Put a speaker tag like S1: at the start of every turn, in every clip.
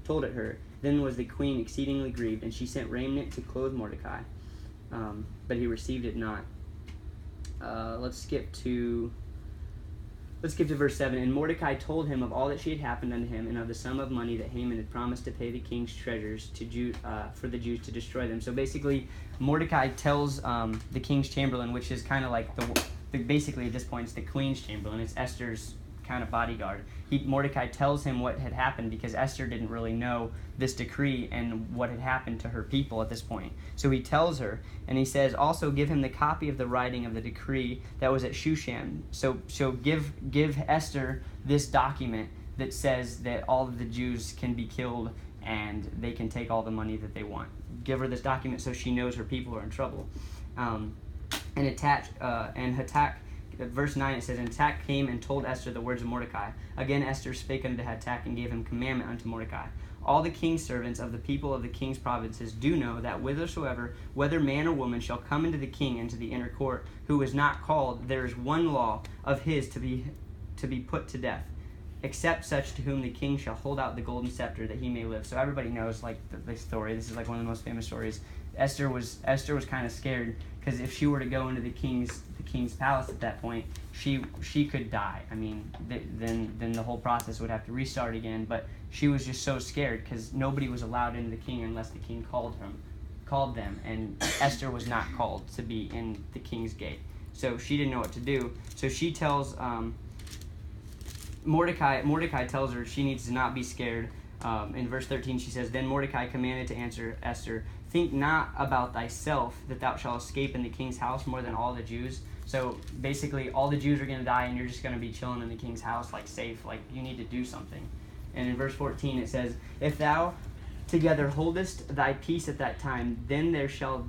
S1: told it her. Then was the queen exceedingly grieved, and she sent raiment to clothe Mordecai, but he received it not. Let's skip to verse 7. And Mordecai told him of all that she had happened unto him, and of the sum of money that Haman had promised to pay the king's treasures for the Jews to destroy them. So basically, Mordecai tells the king's chamberlain, which is kind of like basically at this point it's the queen's chamberlain. It's Esther's kind of bodyguard. Mordecai tells him what had happened because Esther didn't really know this decree and what had happened to her people at this point. So he tells her, and he says, also give him the copy of the writing of the decree that was at Shushan. So give Esther this document that says that all of the Jews can be killed and they can take all the money that they want. Give her this document so she knows her people are in trouble. Hatak, verse 9, it says, and Hatak came and told Esther the words of Mordecai. Again Esther spake unto Hatak and gave him commandment unto Mordecai. All the king's servants of the people of the king's provinces do know that whithersoever, whether man or woman, shall come into the king into the inner court, who is not called, there is one law of his to be put to death, except such to whom the king shall hold out the golden scepter that he may live. So everybody knows like the story. This is like one of the most famous stories. Esther was kind of scared because if she were to go into the king's palace at that point, she could die. I mean, then the whole process would have to restart again. But she was just so scared because nobody was allowed into the king unless the king called them, and Esther was not called to be in the king's gate. So she didn't know what to do. So she tells Mordecai tells her she needs to not be scared. In verse 13 she says, then Mordecai commanded to answer Esther, think not about thyself that thou shalt escape in the king's house more than all the Jews. So basically all the Jews are going to die and you're just going to be chilling in the king's house like safe. Like you need to do something. And in verse 14 it says, if thou together holdest thy peace at that time, then there shall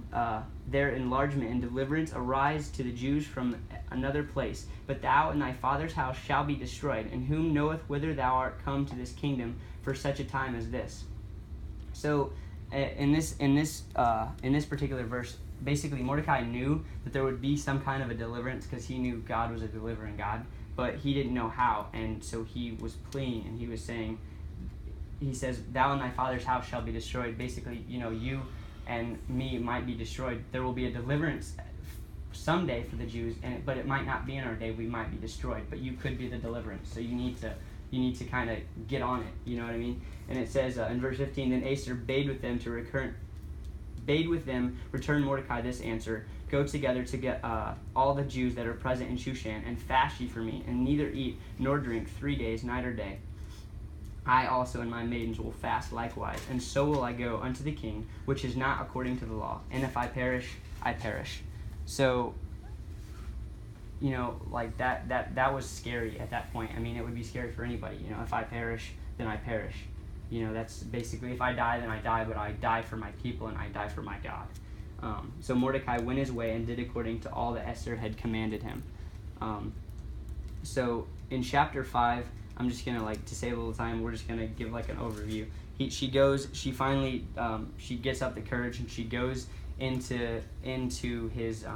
S1: their enlargement and deliverance arise to the Jews from another place. But thou and thy father's house shall be destroyed, and whom knoweth whither thou art come to this kingdom for such a time as this. So in this particular verse, basically Mordecai knew that there would be some kind of a deliverance because he knew God was a delivering God, but he didn't know how, and so he was pleading and he was saying, he says, thou and thy father's house shall be destroyed. Basically, you and me might be destroyed. There will be a deliverance someday for the Jews, but it might not be in our day. We might be destroyed, but you could be the deliverance. So you need to kind of get on it. You know what I mean? And it says in verse 15, then Esther bade with them return Mordecai this answer, go together to get all the Jews that are present in Shushan, and fast ye for me, and neither eat nor drink 3 days, night or day. I also and my maidens will fast likewise, and so will I go unto the king, which is not according to the law. And if I perish, I perish. So, like that was scary at that point. I mean, it would be scary for anybody. If I perish, then I perish. That's basically, if I die, then I die, but I die for my people and I die for my God. So Mordecai went his way and did according to all that Esther had commanded him. So in chapter 5, I'm just going to, to save a little time, we're just going to give, an overview. She gets up the courage, and she goes into his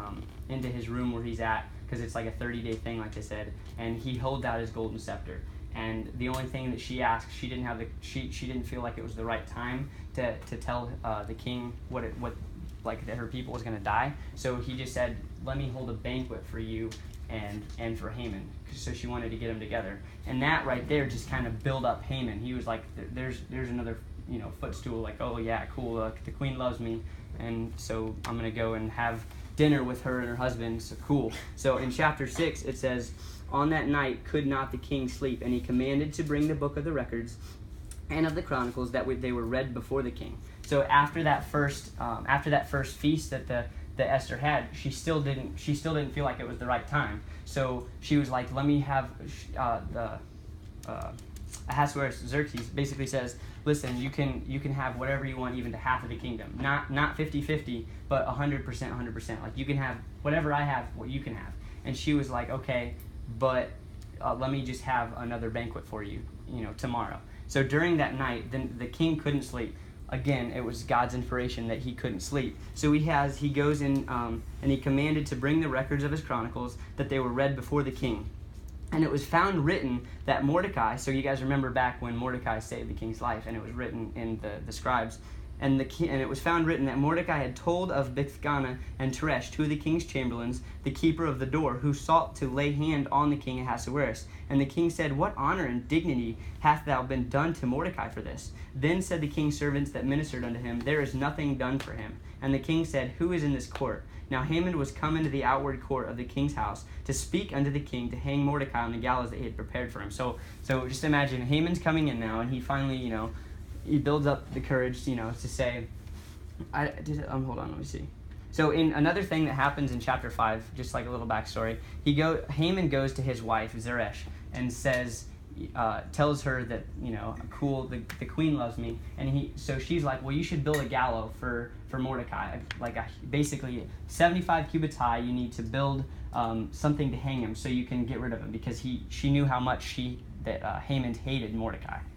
S1: room where he's at, because it's like a 30-day thing, like I said, and he holds out his golden scepter. And the only thing that she asked, she didn't feel like it was the right time to tell the king that her people was going to die. So he just said, let me hold a banquet for you and for Haman. So she wanted to get them together, and that right there just kind of built up Haman. He was like, there's another footstool, like, oh yeah, cool, the queen loves me, and so I'm gonna go and have dinner with her and her husband. So cool. So in chapter 6 it says, on that night could not the king sleep, and he commanded to bring the book of the records and of the chronicles that they were read before the king. So after that first feast that Esther had, she still didn't feel like it was the right time. So she was like, let me have Ahasuerus Xerxes basically says, listen, you can have whatever you want, even to half of the kingdom. Not 50-50, but 100%. Like, you can have whatever I have, what you can have. And she was like, okay, but let me just have another banquet for you, tomorrow. So during that night, then the king couldn't sleep. Again, it was God's inspiration that he couldn't sleep. So he goes in and he commanded to bring the records of his chronicles, that they were read before the king. And it was found written that Mordecai, so you guys remember back when Mordecai saved the king's life, and it was written in the scribes, and it was found written that Mordecai had told of Bigthana and Teresh, two of the king's chamberlains, the keeper of the door, who sought to lay hand on the king Ahasuerus. And the king said, "What honor and dignity hath thou been done to Mordecai for this?" Then said the king's servants that ministered unto him, "There is nothing done for him." And the king said, "Who is in this court?" Now Haman was come into the outward court of the king's house to speak unto the king to hang Mordecai on the gallows that he had prepared for him. So just imagine Haman's coming in now, and he finally, he builds up the courage, to say, hold on, let me see. So in another thing that happens in chapter 5, just like a little backstory, Haman goes to his wife, Zeresh, and says, tells her that, the queen loves me, and so she's like, well, you should build a gallows for Mordecai, like basically 75 cubits high. You need to build something to hang him so you can get rid of him, because she knew how much Haman hated Mordecai.